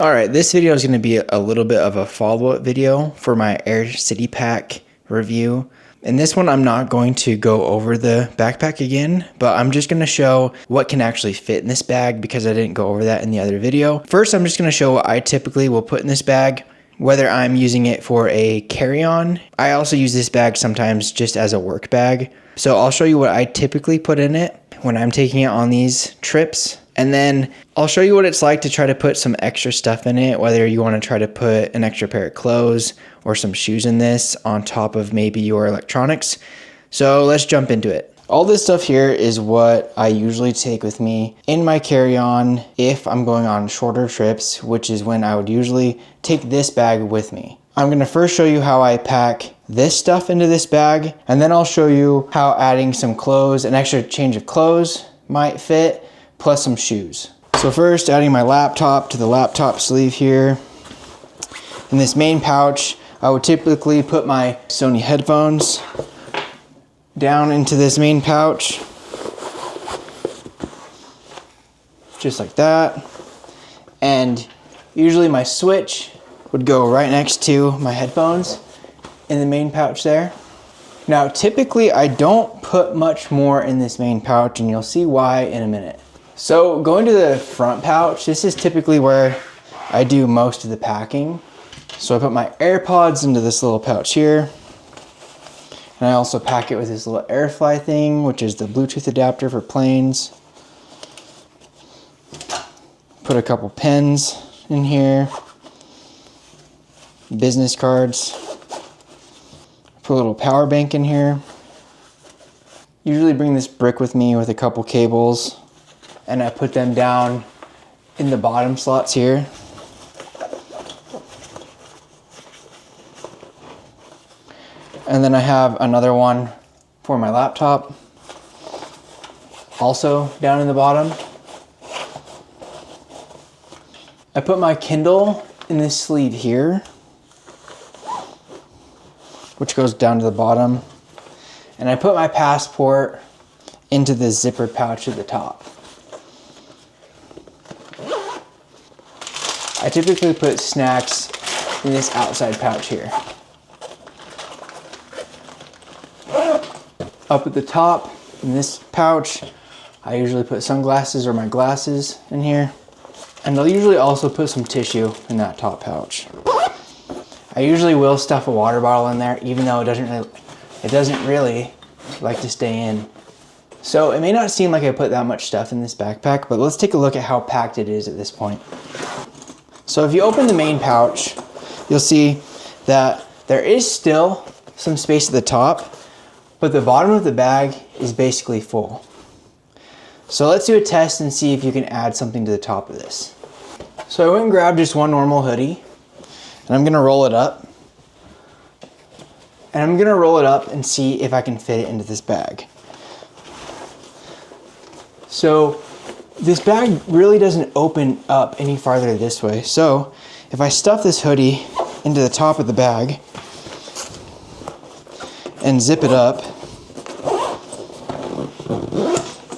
All right, this video is going to be a little bit of a follow-up video for my Air City Pack review. In this one, I'm not going to go over the backpack again, but I'm just going to show what can actually fit in this bag because I didn't go over that in the other video. First, I'm just going to show what I typically will put in this bag, whether I'm using it for a carry-on. I also use this bag sometimes just as a work bag. So I'll show you what I typically put in it when I'm taking it on these trips. And then I'll show you what it's like to try to put some extra stuff in it, whether you want to try to put an extra pair of clothes or some shoes in this on top of maybe your electronics. So let's jump into it. All this stuff here is what I usually take with me in my carry-on if I'm going on shorter trips, which is when I would usually take this bag with me. I'm going to first show you how I pack this stuff into this bag, and then I'll show you how adding some clothes, an extra change of clothes might fit, plus some shoes. So first, adding my laptop to the laptop sleeve here. In this main pouch, I would typically put my Sony headphones down into this main pouch, just like that. And usually my Switch would go right next to my headphones in the main pouch there. Now, typically I don't put much more in this main pouch, and you'll see why in a minute. So going to the front pouch, this is typically where I do most of the packing. So I put my AirPods into this little pouch here. And I also pack it with this little AirFly thing, which is the Bluetooth adapter for planes. Put a couple pens in here. Business cards. Put a little power bank in here. Usually bring this brick with me with a couple cables, and I put them down in the bottom slots here. And then I have another one for my laptop, also down in the bottom. I put my Kindle in this sleeve here, which goes down to the bottom. And I put my passport into the zipper pouch at the top. I typically put snacks in this outside pouch here. Up at the top, in this pouch, I usually put sunglasses or my glasses in here. And I'll usually also put some tissue in that top pouch. I usually will stuff a water bottle in there, even though it doesn't really like to stay in. So it may not seem like I put that much stuff in this backpack, but let's take a look at how packed it is at this point. So if you open the main pouch, you'll see that there is still some space at the top, but the bottom of the bag is basically full. So let's do a test and see if you can add something to the top of this. So I went and grabbed just one normal hoodie, and I'm gonna roll it up. And I'm gonna roll it up and see if I can fit it into this bag. So this bag really doesn't open up any farther this way. So if I stuff this hoodie into the top of the bag and zip it up,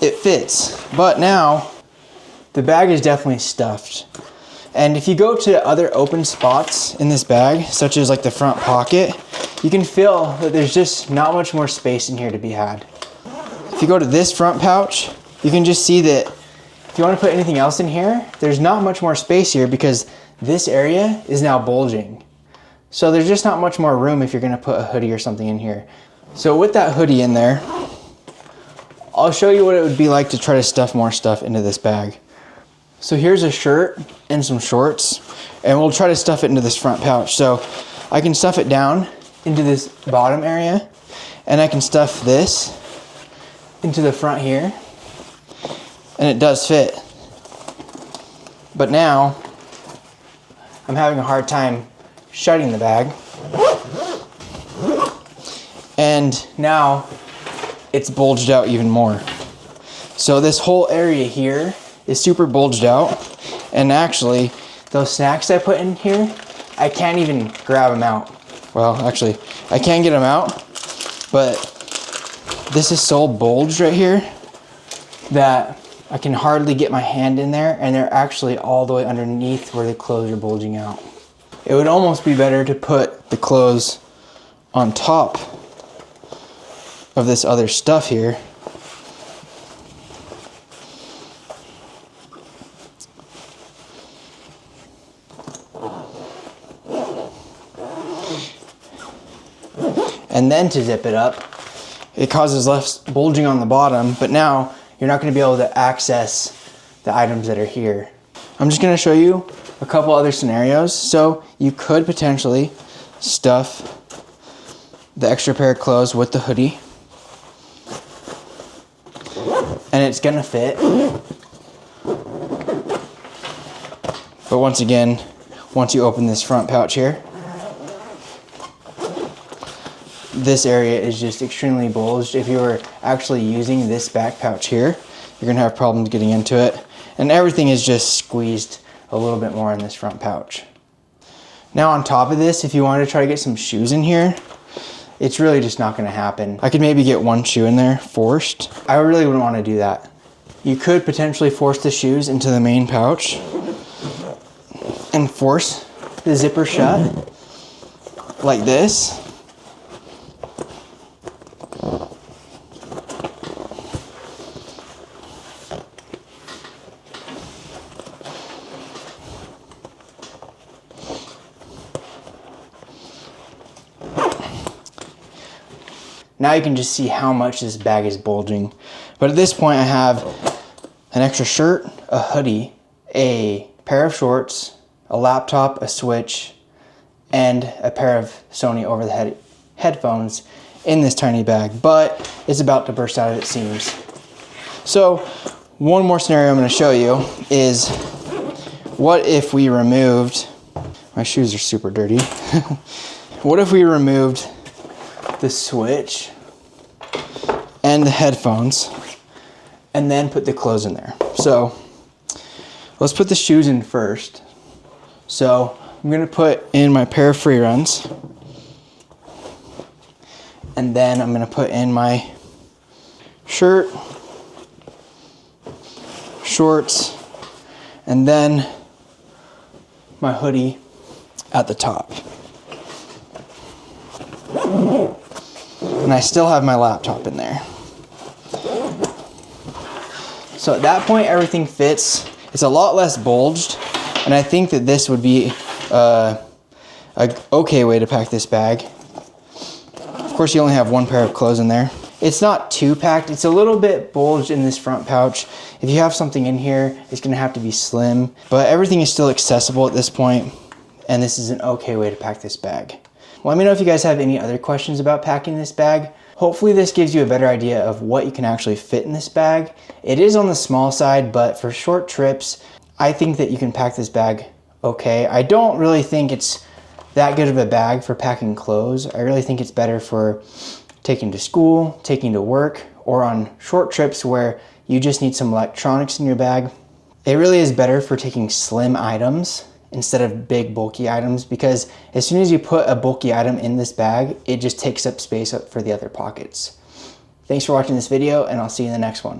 it fits. But now the bag is definitely stuffed. And if you go to other open spots in this bag, such as like the front pocket, you can feel that there's just not much more space in here to be had. If you go to this front pouch, you can just see that if you want to put anything else in here, there's not much more space here because this area is now bulging. So there's just not much more room if you're going to put a hoodie or something in here. So with that hoodie in there, I'll show you what it would be like to try to stuff more stuff into this bag. So here's a shirt and some shorts, and we'll try to stuff it into this front pouch. So I can stuff it down into this bottom area, and I can stuff this into the front here, and it does fit. But now I'm having a hard time shutting the bag, and now it's bulged out even more. So this whole area here is super bulged out, and actually those snacks I put in here, I can't even grab them out. Well, actually I can get them out, but this is so bulged right here that I can hardly get my hand in there, and they're actually all the way underneath where the clothes are bulging out. It would almost be better to put the clothes on top of this other stuff here. And then to zip it up, it causes less bulging on the bottom, but now you're not going to be able to access the items that are here. I'm just going to show you a couple other scenarios. So you could potentially stuff the extra pair of clothes with the hoodie, and it's going to fit. But once again, once you open this front pouch here, this area is just extremely bulged. If you were actually using this back pouch here, you're gonna have problems getting into it. And everything is just squeezed a little bit more in this front pouch. Now on top of this, if you wanted to try to get some shoes in here, it's really just not gonna happen. I could maybe get one shoe in there forced. I really wouldn't wanna do that. You could potentially force the shoes into the main pouch and force the zipper shut like this. Now you can just see how much this bag is bulging. But at this point I have an extra shirt, a hoodie, a pair of shorts, a laptop, a switch, and a pair of Sony over-the-head headphones in this tiny bag, but it's about to burst out at its seams. So one more scenario I'm going to show you is, what if we removed, my shoes are super dirty, what if we removed the switch and the headphones and then put the clothes in there? So let's put the shoes in first. So I'm gonna put in my pair of free runs, and then I'm gonna put in my shirt, shorts, and then my hoodie at the top. And I still have my laptop in there. So at that point, everything fits. It's a lot less bulged, and I think that this would be a okay way to pack this bag. Of course, you only have one pair of clothes in there. It's not too packed. It's a little bit bulged in this front pouch. If you have something in here, it's gonna have to be slim, but everything is still accessible at this point, and this is an okay way to pack this bag. Let me know if you guys have any other questions about packing this bag. Hopefully this gives you a better idea of what you can actually fit in this bag. It is on the small side, but for short trips, I think that you can pack this bag okay. I don't really think it's that good of a bag for packing clothes. I really think it's better for taking to school, taking to work, or on short trips where you just need some electronics in your bag. It really is better for taking slim items instead of big bulky items, because as soon as you put a bulky item in this bag, it just takes up space for the other pockets. Thanks for watching this video, and I'll see you in the next one.